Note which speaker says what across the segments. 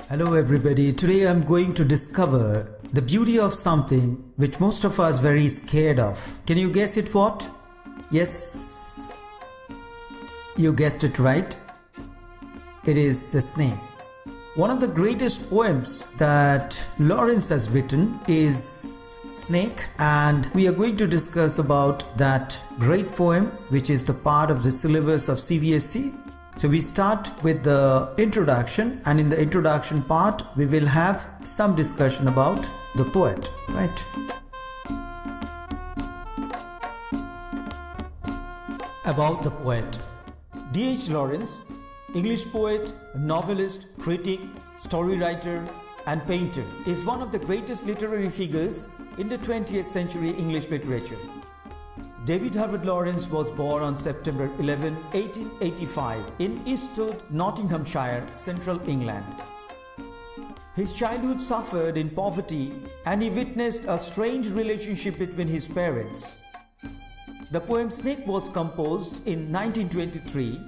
Speaker 1: Hello everybody, today I'm going to discover the beauty of something which most of us very scared of. Can you guess it what? Yes, you guessed it right. It is the snake. One of the greatest poems that Lawrence has written is Snake, and we are going to discuss about that great poem which is the part of the syllabus of CBSE. So we start with the introduction, and in the introduction part we will have some discussion about the poet, right? About the poet. D.H.Lawrence, English poet, novelist, critic, story writer and painter, is one of the greatest literary figures in the 20th century English literature. David Herbert Lawrence was born on September 11, 1885 in Eastwood, Nottinghamshire, central England. His childhood suffered in poverty and he witnessed a strange relationship between his parents. The poem Snake was composed in 1923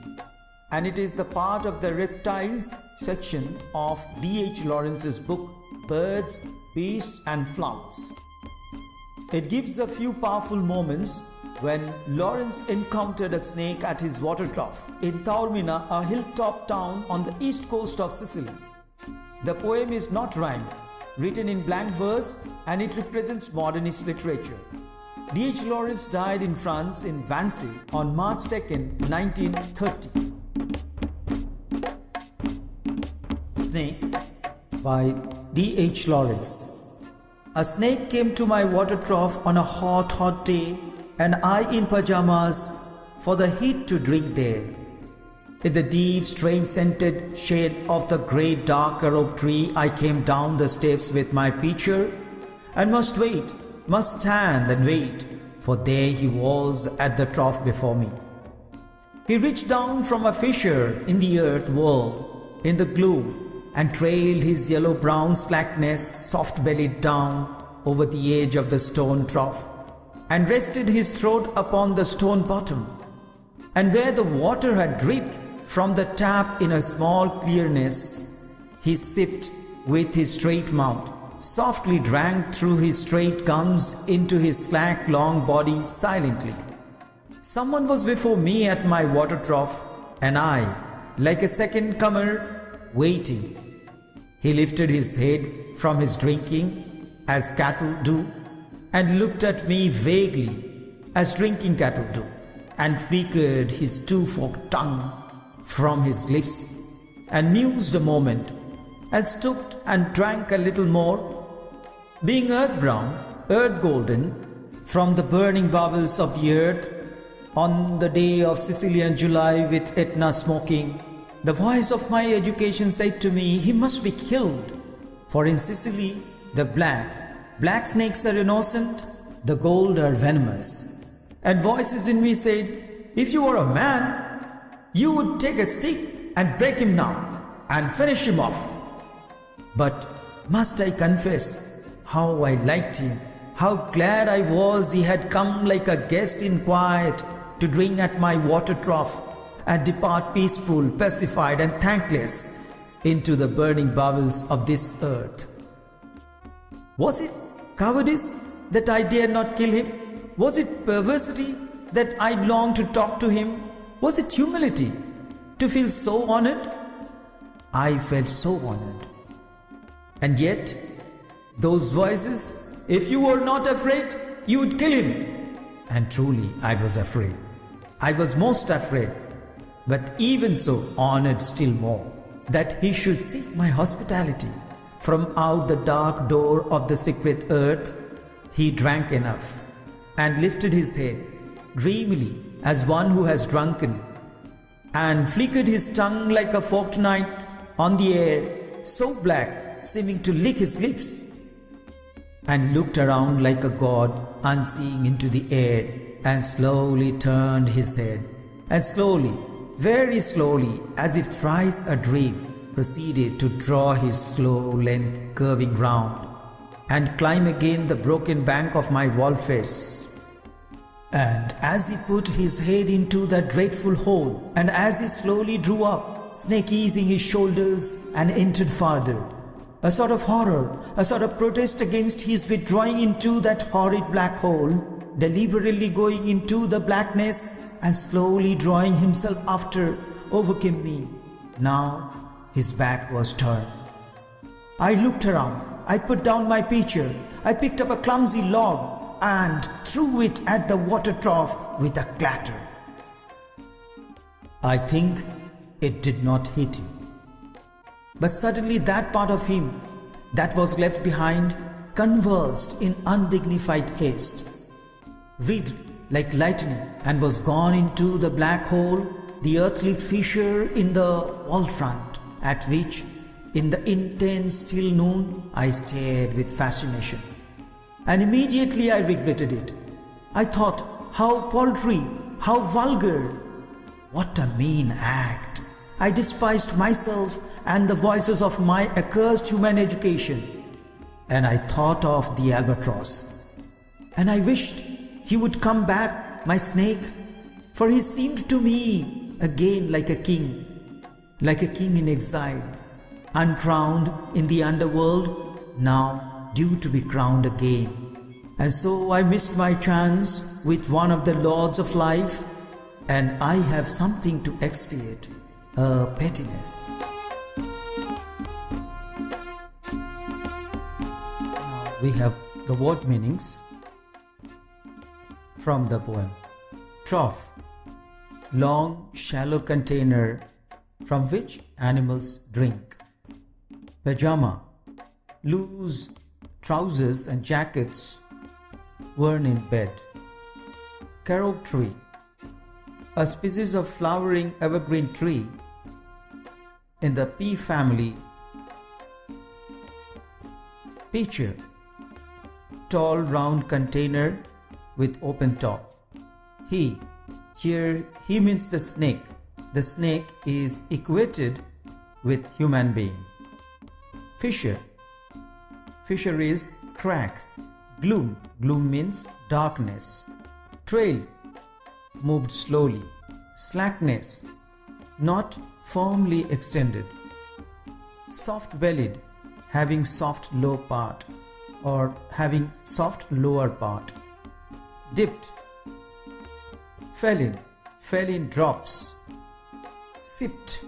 Speaker 1: and it is the part of the reptiles section of D.H. Lawrence's book Birds, Beasts and Flowers. It gives a few powerful moments when Lawrence encountered a snake at his water-trough in Taormina, a hilltop town on the east coast of Sicily. The poem is not rhymed, written in blank verse, and it represents modernist literature. D.H. Lawrence died in France in Vancy on March 2, 1930. Snake by D.H. Lawrence. A snake came to my water trough on a hot day, and I in pajamas for the heat to drink there. In the deep, strange scented shade of the great dark carob-tree, I came down the steps with my pitcher, and must stand and wait, for there he was at the trough before me. He reached down from a fissure in the earth wall in the gloom, and trailed his yellow-brown slackness soft-bellied down over the edge of the stone trough, and rested his throat upon the stone bottom. And where the water had dripped from the tap in a small clearness, he sipped with his straight mouth, softly drank through his straight gums into his slack long body silently. Someone was before me at my water trough, and I, like a second comer, waiting. He lifted his head from his drinking, as cattle do, and looked at me vaguely, as drinking cattle do, and flickered his two-forked tongue from his lips, and mused a moment, and stooped and drank a little more. Being earth-brown, earth-golden, from the burning bubbles of the earth, on the day of Sicilian July with Etna smoking, the voice of my education said to me, he must be killed, for in Sicily the black snakes are innocent, the gold are venomous. And voices in me said, if you were a man, you would take a stick and break him now and finish him off. But must I confess how I liked him, how glad I was he had come like a guest in quiet to drink at my water trough and depart peaceful, pacified and thankless into the burning bowels of this earth. Was it cowardice that I dared not kill him? Was it perversity that I longed to talk to him? Was it humility to feel so honored? I felt so honored. And yet, those voices, if you were not afraid, you would kill him. And truly, I was afraid. I was most afraid, but even so honored still more, that he should seek my hospitality. From out the dark door of the secret earth, he drank enough, and lifted his head, dreamily as one who has drunken, and flickered his tongue like a forked knife on the air, so black, seeming to lick his lips, and looked around like a god, unseeing into the air, and slowly turned his head, and slowly, very slowly, as if thrice a dream, proceeded to draw his slow length curving round, and climb again the broken bank of my wall face. And as he put his head into that dreadful hole, and as he slowly drew up, snake easing his shoulders and entered farther. A sort of horror, a sort of protest against his withdrawing into that horrid black hole, deliberately going into the blackness and slowly drawing himself after, overcame me. Now his back was turned. I looked around. I put down my pitcher. I picked up a clumsy log and threw it at the water trough with a clatter. I think it did not hit him. But suddenly that part of him that was left behind convulsed in undignified haste, wreathed like lightning, and was gone into the black hole, the earth-lift fissure in the wall front, at which, in the intense still noon, I stared with fascination. And immediately I regretted it. I thought, how paltry, how vulgar, what a mean act. I despised myself and the voices of my accursed human education. And I thought of the albatross. And I wished he would come back, my snake, for he seemed to me again like a king in exile, uncrowned in the underworld, now due to be crowned again. And so I missed my chance with one of the lords of life, and I have something to expiate, a pettiness. Now we have the word meanings from the poem. Trough, long shallow container from which animals drink. Pajama, loose trousers and jackets worn in bed. Carob-tree, a species of flowering evergreen tree in the pea family. Pitcher, tall round container with open top. Here he means the snake. The snake is equated with human being. Fissure is crack. Gloom means darkness. Trail, moved slowly. Slackness, not firmly extended. Soft-bellied, having soft low part or having soft lower part. Dipped, fell in drops. Sipped,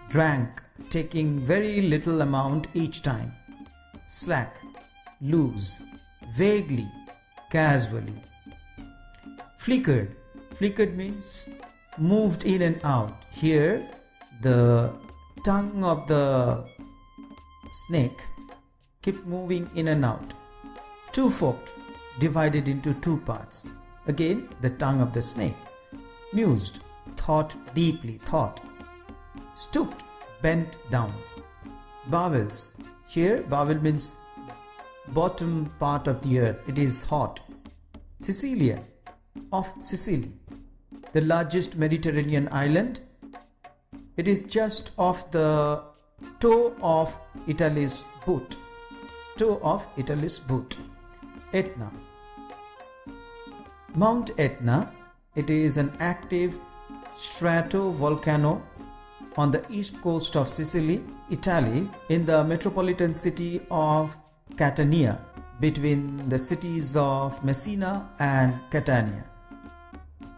Speaker 1: drank, taking very little amount each time. Slack, loose, vaguely, casually. Flickered means moved in and out. Here the tongue of the snake kept moving in and out. Two-forked, divided into two parts. Again the tongue of the snake. Mused, thought deeply, thought. Stooped, bent down. Bowels, here bowel means bottom part of the earth. It is hot. Sicilia, of Sicily, the largest Mediterranean island. It is just off the toe of Italy's boot. Etna, Mount Etna. It is an active stratovolcano on the east coast of Sicily, Italy, in the metropolitan city of Catania, between the cities of Messina and Catania.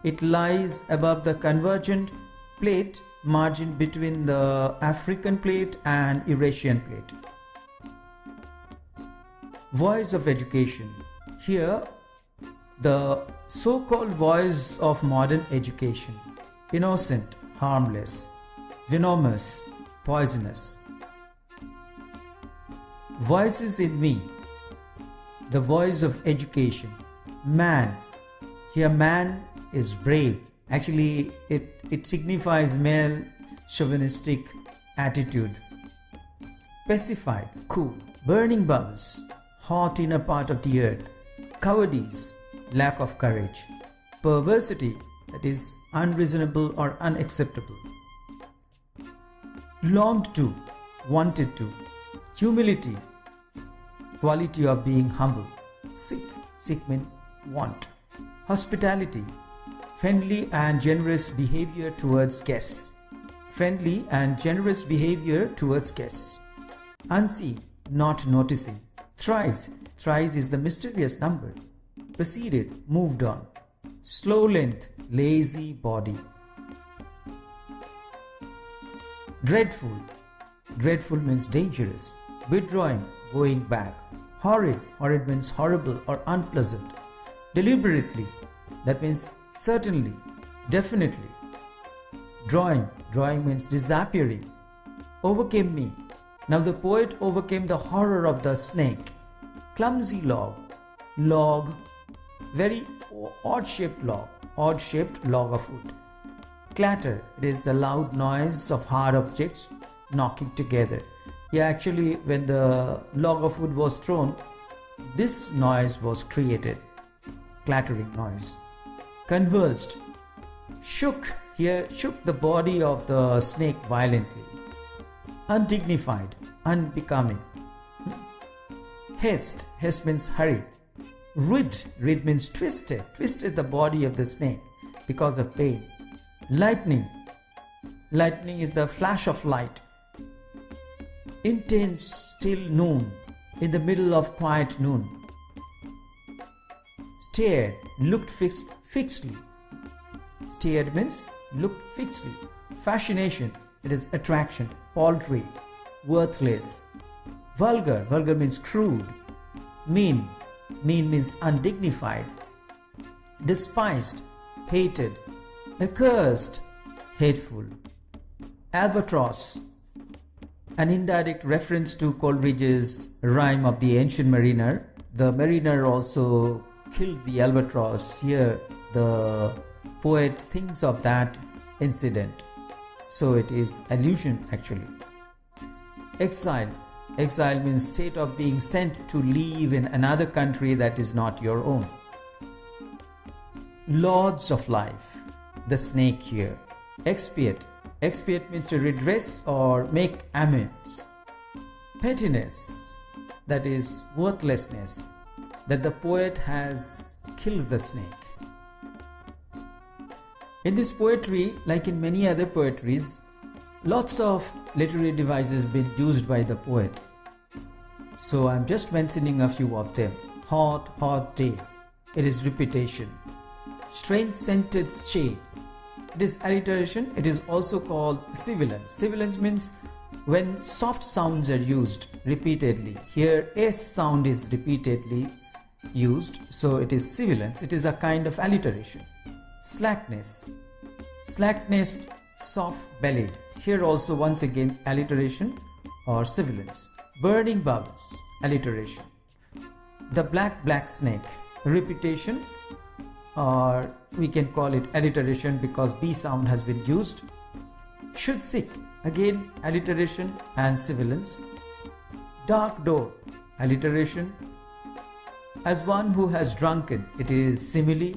Speaker 1: It lies above the convergent plate margin between the African plate and Eurasian plate. Voice of education. Here, the so-called voice of modern education. Innocent, harmless. Venomous, poisonous. Voices in me. The voice of education. Man. Here man is brave. Actually, it signifies male chauvinistic attitude. Pacified, cool. Burning bubbles, hot inner part of the earth. Cowardice, lack of courage. Perversity, that is unreasonable or unacceptable. Longed to, wanted to. Humility, quality of being humble. Sick means want. Hospitality, friendly and generous behavior towards guests. friendly and generous behavior towards guests. Unseen, not noticing. Thrice, thrice is the mysterious number. Proceeded, moved on. Slow length, lazy body. Dreadful, dreadful means dangerous. Withdrawing, going back. Horrid, horrid means horrible or unpleasant. Deliberately, that means certainly, definitely. Drawing, drawing means disappearing. Overcame me. Now the poet overcame the horror of the snake. Clumsy log, log, very odd-shaped log of wood. Clatter, it is the loud noise of hard objects knocking together. Yeah, actually when the log of wood was thrown, this noise was created. Clattering noise. Convulsed, shook, here shook the body of the snake violently. Undignified, unbecoming. Haste, haste means hurry. Writhed, writhed means twisted, twisted the body of the snake because of pain. Lightning, lightning is the flash of light. Intense still noon, in the middle of quiet noon. Stared, looked fixedly. Stared means looked fixedly. Fascination, it is attraction. Paltry, worthless. Vulgar, vulgar means crude. Mean, mean means undignified. Despised, hated. Accursed, hateful. Albatross, an indirect reference to Coleridge's rhyme of the ancient mariner. The mariner also killed the albatross. Here the poet thinks of that incident. So it is allusion actually. Exile. Exile means state of being sent to live in another country that is not your own. Lords of life. The snake here. Expiate. Expiate means to redress or make amends. Pettiness, that is worthlessness, that the poet has killed the snake. In this poetry, like in many other poetries, lots of literary devices been used by the poet. So I'm just mentioning a few of them. Hot, hot day. It is repetition. Strange scented shade. It is alliteration. It is also called sibilance. Sibilance means when soft sounds are used repeatedly. Here S sound is repeatedly used, so it is sibilance. It is a kind of alliteration. Slackness. Slackness, soft-bellied. Here also once again alliteration or sibilance. Burning bubbles, alliteration. The black snake, repetition, or we can call it alliteration because B sound has been used. Should sick, again alliteration and sibilance. Dark door, alliteration. As one who has drunken, it is simile.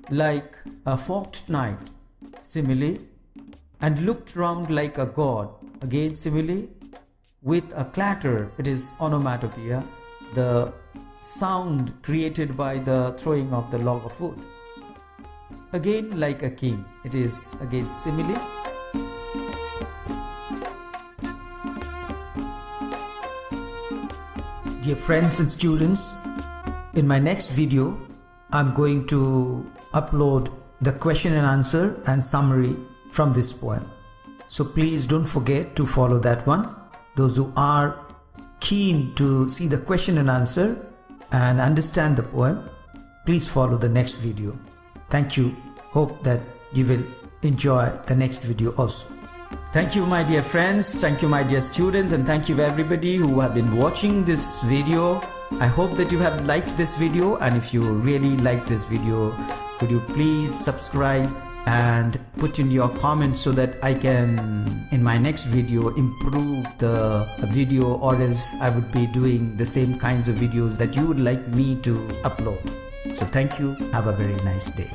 Speaker 1: Like a forked night, simile. And looked round like a god, again simile. With a clatter, it is onomatopoeia, the sound created by the throwing of the log of wood. Again like a king, it is again simile. Dear friends and students, in my next video, I'm going to upload the question and answer and summary from this poem. So please don't forget to follow that one. Those who are keen to see the question and answer and understand the poem, please follow the next video. Thank you. Hope that you will enjoy the next video also. Thank you, my dear friends. Thank you, my dear students, and thank you everybody who have been watching this video. I hope that you have liked this video, and if you really like this video, could you please subscribe and put in your comments so that I can in my next video improve the video, or else I would be doing the same kinds of videos that you would like me to upload. So thank you. Have a very nice day.